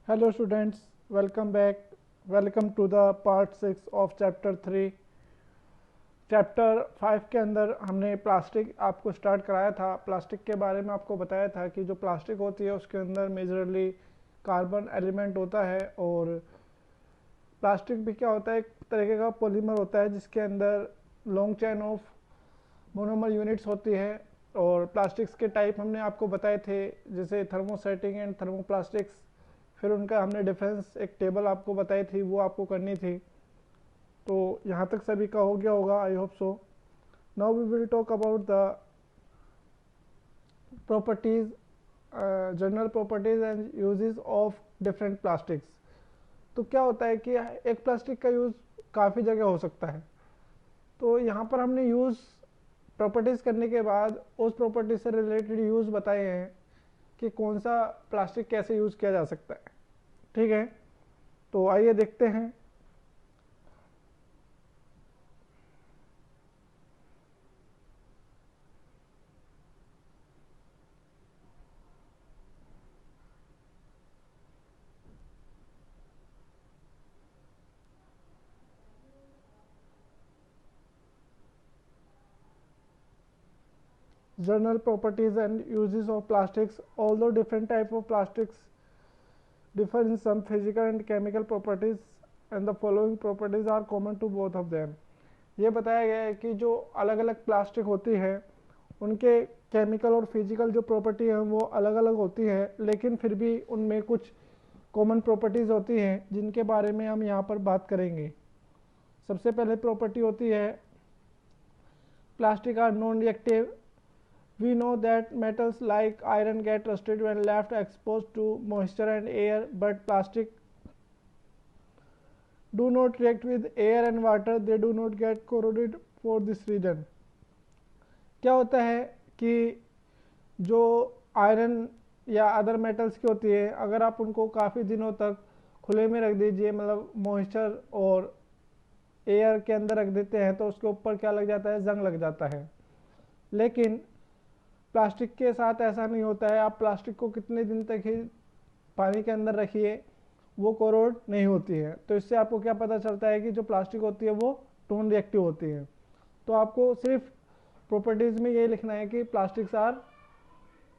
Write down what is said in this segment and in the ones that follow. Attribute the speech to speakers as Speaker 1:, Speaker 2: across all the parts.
Speaker 1: Hello students, welcome back. Welcome to the part 6 of chapter 3. Chapter 5 के अंदर हमने plastic आपको स्टार्ट कराया था। प्लास्टिक के बारे में आपको बताया था कि जो प्लास्टिक होती है उसके अंदर मेजरली कार्बन एलिमेंट होता है, और प्लास्टिक भी क्या होता है, एक तरीके का पॉलीमर होता है जिसके अंदर long chain of monomer units होती है। और प्लास्टिक्स के टाइप हमने आपको बताए थे, जैसे थर्मोसेटिंग एंड थर्मोप्लास्टिक्स। फिर उनका हमने डिफरेंस एक टेबल आपको बताई थी, वो आपको करनी थी। तो यहाँ तक सभी का हो गया होगा, I hope so. Now we will talk about the properties, general properties and uses of different plastics. तो क्या होता है कि एक प्लास्टिक का यूज़ काफ़ी जगह हो सकता है। तो यहाँ पर हमने यूज़ प्रॉपर्टीज़ करने के बाद उस प्रॉपर्टी से रिलेटेड यूज़ बताए हैं कि कौन सा प्लास्टिक कैसे यूज़ किया जा सकता है। ठीक है, तो आइए देखते हैं। General properties and uses of plastics. Although different type of plastics differ in some physical and chemical properties, and the following properties are common to both of them. ये बताया गया है कि जो अलग अलग प्लास्टिक होती है उनके केमिकल और फिजिकल जो प्रॉपर्टी है वो अलग अलग होती है, लेकिन फिर भी उनमें कुछ कॉमन प्रॉपर्टीज़ होती हैं जिनके बारे में हम यहाँ पर बात करेंगे। सबसे पहले प्रॉपर्टी होती है plastic are non reactive. We know that metals like iron get rusted when left exposed to moisture and air, but plastic do not react with air and water. They do not get corroded for this reason. क्या होता है कि जो iron या other metals की होती है, अगर आप उनको काफ़ी दिनों तक खुले में रख दीजिए, मतलब मॉइस्चर और एयर के अंदर रख देते हैं, तो उसके ऊपर क्या लग जाता है, जंग लग जाता है। लेकिन प्लास्टिक के साथ ऐसा नहीं होता है। आप प्लास्टिक को कितने दिन तक ही पानी के अंदर रखिए, वो कोरोड नहीं होती है। तो इससे आपको क्या पता चलता है कि जो प्लास्टिक होती है वो नॉन रिएक्टिव होती है। तो आपको सिर्फ प्रॉपर्टीज़ में ये लिखना है कि प्लास्टिक्स आर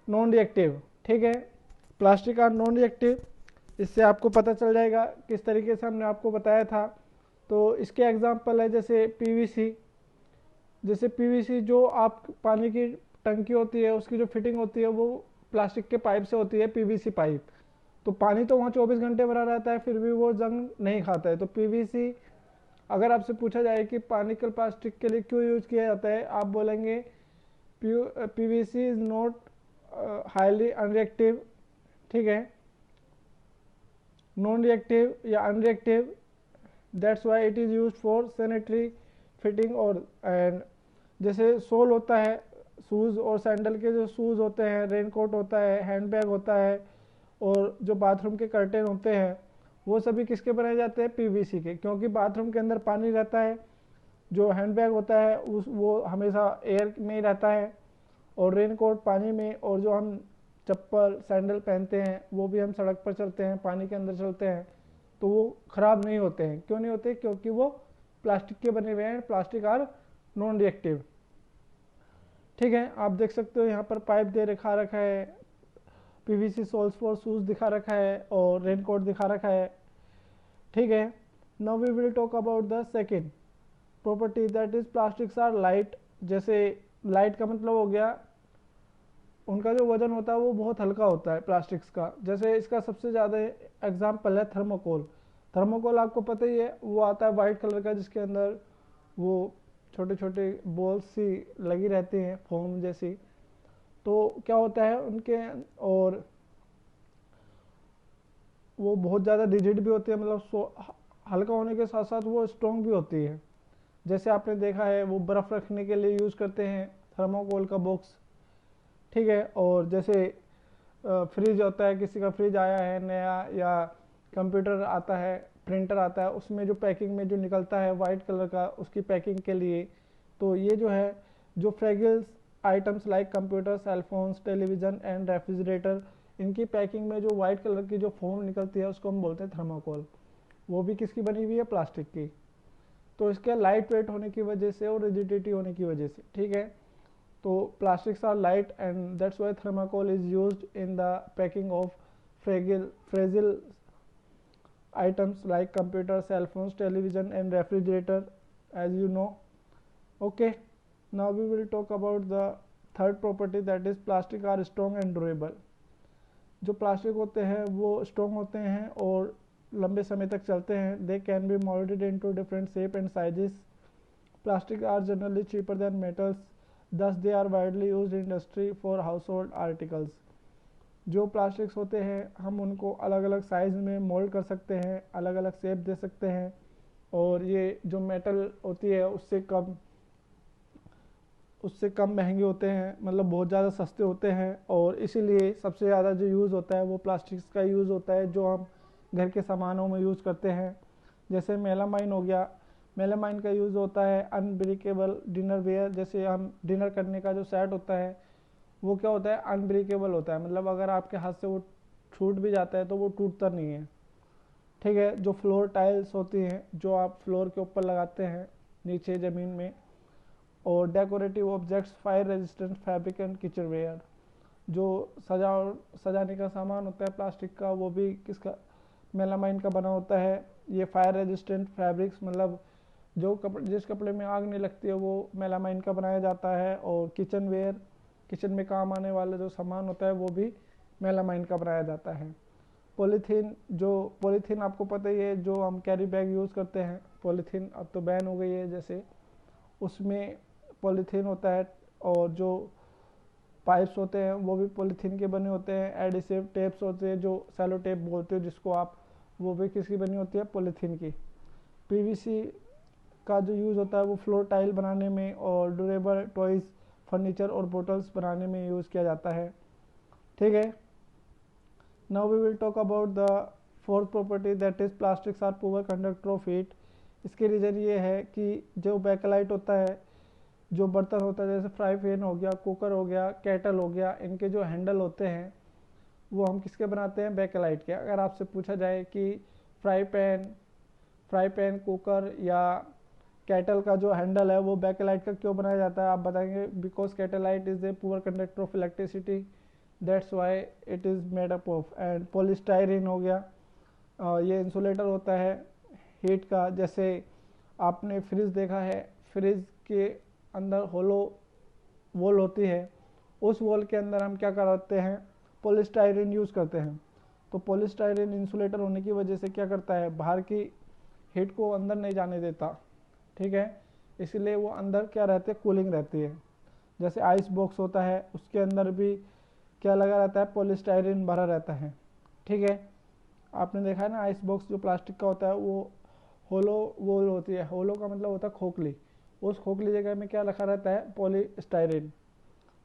Speaker 1: नॉन रिएक्टिव। ठीक है, प्लास्टिक आर नॉन रिएक्टिव, इससे आपको पता चल जाएगा किस तरीके से हमने आपको बताया था। तो इसके एग्जांपल है जैसे पीवीसी। जैसे पीवीसी जो आप पानी की टंकी होती है उसकी जो फिटिंग होती है वो प्लास्टिक के पाइप से होती है, पीवीसी पाइप। तो पानी तो वहाँ 24 घंटे भरा रहता है, फिर भी वो जंग नहीं खाता है। तो पीवीसी, अगर आपसे पूछा जाए कि पानी के प्लास्टिक के लिए क्यों यूज किया जाता है, आप बोलेंगे PVC is not highly unreactive. ठीक है, नॉन रिएक्टिव या unreactive, that's why it is use for sanitary fitting. और एंड जैसे सोल होता है, शूज़ और सैंडल के जो शूज़ होते हैं, रेनकोट होता है, हैंडबैग होता है, और जो बाथरूम के कर्टेन होते हैं, वो सभी किसके बनाए जाते हैं, पीवीसी के। क्योंकि बाथरूम के अंदर पानी रहता है, जो हैंडबैग होता है उस वो हमेशा एयर में ही रहता है, और रेनकोट पानी में, और जो हम चप्पल सैंडल पहनते हैं वो भी हम सड़क पर चलते हैं, पानी के अंदर चलते हैं, तो वो ख़राब नहीं होते हैं। क्यों नहीं होते, क्योंकि वो प्लास्टिक के बने हुए हैं। Plastic are non reactive. ठीक है, आप देख सकते हो यहाँ पर पाइप दे रखा है, पीवीसी सोल्स फॉर शूज़ दिखा रखा है, और रेनकोट दिखा रखा है। ठीक है, now we will talk about the second property, that is plastics are light. जैसे लाइट का मतलब हो गया उनका जो वजन होता है वो बहुत हल्का होता है प्लास्टिक्स का। जैसे इसका सबसे ज़्यादा एग्जाम्पल है थर्मोकोल। थर्मोकोल आपको पता ही है, वो आता है वाइट कलर का, जिसके अंदर वो छोटे छोटे बॉल्स सी लगी रहती हैं, फोम जैसी। तो क्या होता है उनके, और वो बहुत ज़्यादा रिजिड भी होती है, मतलब हल्का होने के साथ साथ वो स्ट्रॉन्ग भी होती है। जैसे आपने देखा है वो बर्फ़ रखने के लिए यूज़ करते हैं थर्मोकोल का बॉक्स। ठीक है, और जैसे फ्रिज होता है, किसी का फ्रिज आया है नया, या कंप्यूटर आता है, प्रिंटर आता है, उसमें जो पैकिंग में जो निकलता है वाइट कलर का, उसकी पैकिंग के लिए। तो ये जो है, जो fragile items like computer, cellphones, television and refrigerator, इनकी पैकिंग में जो वाइट कलर की जो फोम निकलती है उसको हम बोलते हैं थर्माकोल। वो भी किसकी बनी हुई है, प्लास्टिक की। तो इसके लाइट वेट होने की वजह से और रिजिडिटी होने की वजह से, ठीक है। तो plastics are light and that's why thermocol is used in the packing of fragile items like computers, cell phones, television and refrigerator, as you know. Okay, now we will talk about the third property, that is plastic are strong and durable. जो plastic होते हैं वो strong होते हैं और लंबे समय तक चलते हैं। They can be moulded into different shape and sizes. Plastic are generally cheaper than metals, thus they are widely used in industry for household articles. जो प्लास्टिक्स होते हैं हम उनको अलग अलग साइज़ में मोल्ड कर सकते हैं, अलग अलग शेप दे सकते हैं, और ये जो मेटल होती है उससे कम महंगे होते हैं, मतलब बहुत ज़्यादा सस्ते होते हैं। और इसीलिए सबसे ज़्यादा जो यूज़ होता है वो प्लास्टिक्स का यूज़ होता है, जो हम घर के सामानों में यूज़ करते हैं। जैसे मेलामाइन हो गया, मेलामाइन का यूज़ होता है अनब्रेकेबल डिनर वेयर। जैसे हम डिनर करने का जो सेट होता है वो क्या होता है, अनब्रेकेबल होता है, मतलब अगर आपके हाथ से वो छूट भी जाता है तो वो टूटता नहीं है, ठीक है। जो फ्लोर टाइल्स होती हैं जो आप फ्लोर के ऊपर लगाते हैं नीचे ज़मीन में। और decorative objects, fire resistant fabric and kitchenware. जो सजाने का सामान होता है प्लास्टिक का वो भी किसका, मेलामाइन का बना होता है। ये फायर रेजिस्टेंट फैब्रिक्स, मतलब जो जिस कपड़े में आग नहीं लगती है वो मेलामाइन का बनाया जाता है। और किचन वेयर, किचन में काम आने वाला जो सामान होता है वो भी मेलामाइन का बनाया जाता है। पॉलीथीन, जो पॉलीथीन आपको पता ही है, जो हम कैरी बैग यूज़ करते हैं, पॉलीथीन अब तो बैन हो गई है, जैसे उसमें पॉलीथीन होता है। और जो पाइप्स होते हैं वो भी पॉलीथीन के बने होते हैं। एडिसिव टेप्स होते हैं जो सेलो टेप बोलते हो जिसको आप, वो भी किसकी बनी होती है, पॉलीथीन की। पीवीसी का जो यूज़ होता है वो फ्लोर टाइल बनाने में और ड्यूरेबल टॉयज़, फर्नीचर और बोटल्स बनाने में यूज़ किया जाता है, ठीक है। Now we will talk about the fourth property, that is plastics are poor conductor of heat. इसके रीज़न ये है कि जो बैकलाइट होता है, जो बर्तन होता है जैसे फ्राई पैन हो गया, कुकर हो गया, केटल हो गया, इनके जो हैंडल होते हैं वो हम किसके बनाते हैं, बैकलाइट के। अगर आपसे पूछा जाए कि फ्राई पैन, कुकर या कैटल का जो हैंडल है वो बैकलाइट का क्यों बनाया जाता है, आप बताएंगे because bakelite is a poor conductor of electricity, that's why it is made up of. And polystyrene हो गया, ये इंसुलेटर होता है हीट का। जैसे आपने फ्रिज देखा है, फ्रिज के अंदर होलो वॉल होती है, उस वॉल के अंदर हम क्या करते हैं, पॉलीस्टाइरीन यूज़ करते हैं। तो पॉलीस्टाइरीन इंसुलेटर होने की वजह से क्या करता है, बाहर की हीट को अंदर नहीं जाने देता, ठीक है। इसलिए वो अंदर क्या रहती है, कूलिंग रहती है। जैसे आइस बॉक्स होता है उसके अंदर भी क्या लगा रहता है, पॉलीस्टाइरीन भरा रहता है, ठीक है। आपने देखा है ना, आइस बॉक्स जो प्लास्टिक का होता है वो होलो वॉल होती है। होलो का मतलब होता है खोखली, उस खोखली जगह में क्या रखा रहता है, पॉलीस्टाइरीन,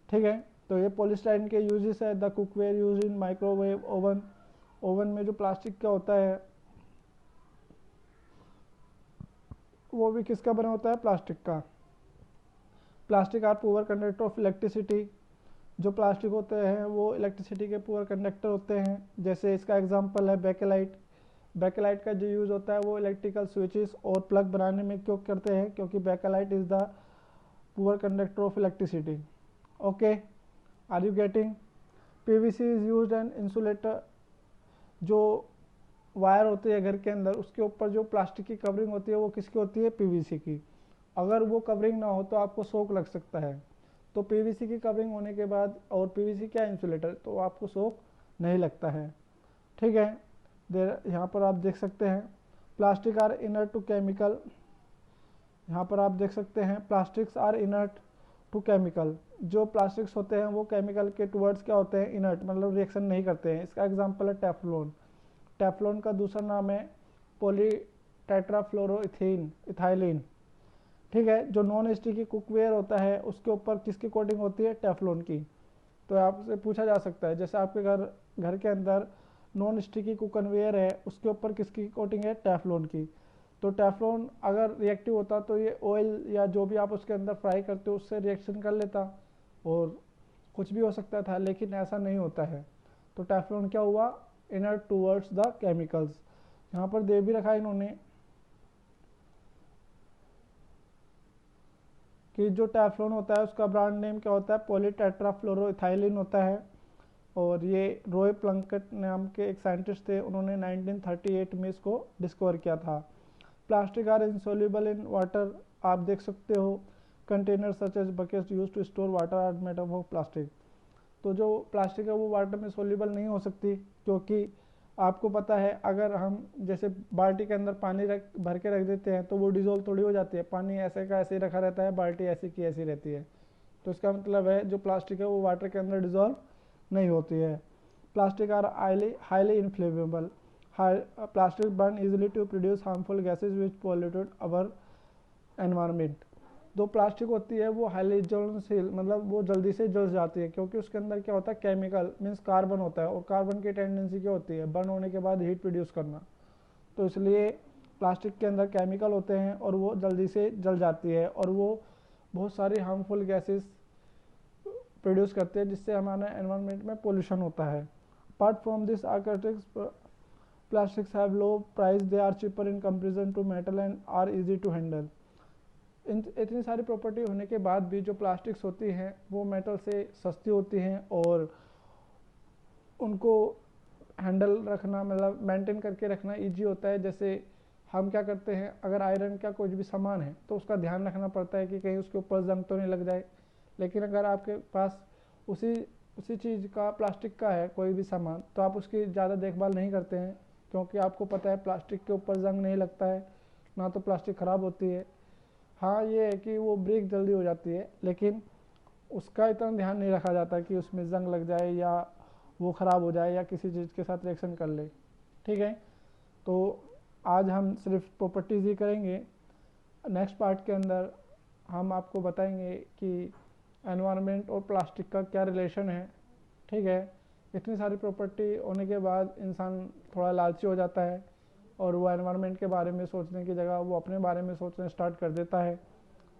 Speaker 1: ठीक है। तो ये पॉलीस्टाइरीन के यूजेस है। The cookware use in microwave oven, oven में जो प्लास्टिक का होता है वो भी किसका बना होता है, प्लास्टिक का। Plastic are poor conductor of electricity. जो प्लास्टिक होते हैं वो इलेक्ट्रिसिटी के पुअर कंडक्टर होते हैं। जैसे इसका एग्जांपल है बैकेलाइट। बैकेलाइट का जो यूज़ होता है वो इलेक्ट्रिकल स्विचेस और प्लग बनाने में क्यों करते हैं, क्योंकि bakelite is the poor conductor of electricity. Okay, are you getting. PVC is used an insulator. जो वायर होती है घर के अंदर उसके ऊपर जो प्लास्टिक की कवरिंग होती है वो किसकी होती है, पीवीसी की। अगर वो कवरिंग ना हो तो आपको शॉक लग सकता है। तो पीवीसी की कवरिंग होने के बाद, और पीवीसी क्या इंसुलेटर, तो आपको शॉक नहीं लगता है, ठीक है। यहाँ पर आप देख सकते हैं plastic are inert to chemical. यहाँ पर आप देख सकते हैं plastics are inert to chemical. जो प्लास्टिक्स होते हैं वो केमिकल के टुवर्ड्स क्या होते हैं, इनर्ट, मतलब रिएक्शन नहीं करते हैं। इसका एग्जांपल है टेफ्लॉन। टेफ्लॉन का दूसरा नाम है पॉली टेट्राफ्लोरोइथीन इथाइलिन, ठीक है। जो नॉन स्टिकी कुकवेयर होता है उसके ऊपर किसकी कोटिंग होती है, टेफ्लॉन की। तो आपसे पूछा जा सकता है, जैसे आपके घर के अंदर नॉन स्टिकी कुकनवेयर है उसके ऊपर किसकी कोटिंग है, टेफ्लॉन की। तो टेफ्लॉन अगर रिएक्टिव होता तो ये ऑयल या जो भी आप उसके अंदर फ्राई करते हो उससे रिएक्शन कर लेता और कुछ भी हो सकता था, लेकिन ऐसा नहीं होता है। तो टेफ्लॉन क्या हुआ, इनर्ट टूवर्ड्स द केमिकल्स। यहाँ पर दे भी रखा है इन्होंने कि जो टेफ्लॉन होता है उसका ब्रांड नेम क्या होता है, पॉलीटेट्राफ्लोरोइथाइलिन होता है। और ये रॉय प्लंकेट नाम के एक साइंटिस्ट थे, उन्होंने 1938 में इसको डिस्कवर किया था। Plastic are insoluble in water, आप देख सकते हो container such as buckets used to store water are made up of plastic. तो जो प्लास्टिक है वो वाटर में सोल्यूबल नहीं हो सकती, क्योंकि आपको पता है अगर हम जैसे बाल्टी के अंदर पानी भर के रख देते हैं तो वो डिजोल्व थोड़ी हो जाती है, पानी ऐसे का ऐसे ही रखा रहता है, बाल्टी ऐसी की ऐसी रहती है। तो इसका मतलब है जो प्लास्टिक है वो वाटर के अंदर डिजोल्व नहीं होती है। Plastic are highly inflammable, plastic burn easily to produce harmful gases which polluted our environment. जो प्लास्टिक होती है वो हाईली ज्वलनशील, मतलब वो जल्दी से जल जाती है, क्योंकि उसके अंदर क्या होता है, केमिकल मीन्स कार्बन होता है, और कार्बन की टेंडेंसी क्या होती है, बर्न होने के बाद हीट प्रोड्यूस करना। तो इसलिए प्लास्टिक के अंदर केमिकल होते हैं और वो जल्दी से जल जाती है, और वो बहुत सारी हार्मफुल गैसेस प्रोड्यूस करते हैं, जिससे हमारे एनवायरनमेंट में पोल्यूशन होता है। Apart from this plastics have low price, they are cheaper in comparison to metal and are easy to handle। इतनी सारी प्रॉपर्टी होने के बाद भी जो प्लास्टिक्स होती हैं वो मेटल से सस्ती होती हैं, और उनको हैंडल रखना, मतलब मेंटेन करके रखना इजी होता है। जैसे हम क्या करते हैं, अगर आयरन का कुछ भी सामान है तो उसका ध्यान रखना पड़ता है कि कहीं उसके ऊपर जंग तो नहीं लग जाए। लेकिन अगर आपके पास उसी उसी चीज़ का प्लास्टिक का है कोई भी सामान, तो आप उसकी ज़्यादा देखभाल नहीं करते हैं, क्योंकि आपको पता है प्लास्टिक के ऊपर जंग नहीं लगता है, ना तो प्लास्टिक ख़राब होती है। हाँ ये है कि वो ब्रेक जल्दी हो जाती है, लेकिन उसका इतना ध्यान नहीं रखा जाता कि उसमें जंग लग जाए या वो ख़राब हो जाए या किसी चीज़ के साथ रिएक्शन कर ले। ठीक है, तो आज हम सिर्फ प्रॉपर्टीज़ ही करेंगे। नेक्स्ट पार्ट के अंदर हम आपको बताएंगे कि एनवायरनमेंट और प्लास्टिक का क्या रिलेशन है। ठीक है, इतनी सारी प्रॉपर्टी होने के बाद इंसान थोड़ा लालची हो जाता है, और वो एनवायरनमेंट के बारे में सोचने की जगह वो अपने बारे में सोचना स्टार्ट कर देता है।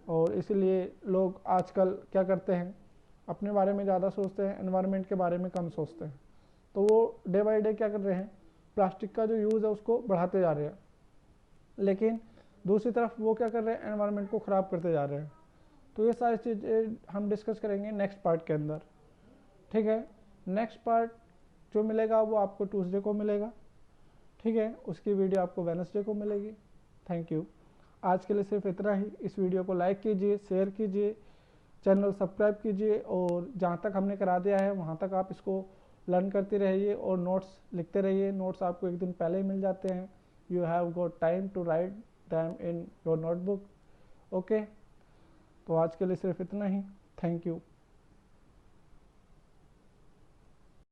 Speaker 1: और इसीलिए लोग आजकल क्या करते हैं, अपने बारे में ज़्यादा सोचते हैं, एनवायरनमेंट के बारे में कम सोचते हैं। तो वो डे बाई डे क्या कर रहे हैं, प्लास्टिक का जो यूज़ है उसको बढ़ाते जा रहे हैं, लेकिन दूसरी तरफ वो क्या कर रहे हैं, एनवायरनमेंट को ख़राब करते जा रहे हैं। तो ये सारी चीज़ें हम डिस्कस करेंगे नेक्स्ट पार्ट के अंदर। ठीक है, नेक्स्ट पार्ट जो मिलेगा वो आपको ट्यूसडे को मिलेगा। ठीक है, उसकी वीडियो आपको वेडनेसडे को मिलेगी। Thank you. आज के लिए सिर्फ इतना ही। इस वीडियो को लाइक कीजिए, शेयर कीजिए, चैनल सब्सक्राइब कीजिए, और जहाँ तक हमने करा दिया है वहाँ तक आप इसको लर्न करते रहिए और नोट्स लिखते रहिए। नोट्स आपको एक दिन पहले ही मिल जाते हैं। You have got time to write them in your notebook. Okay, तो आज के लिए सिर्फ इतना ही। Thank you.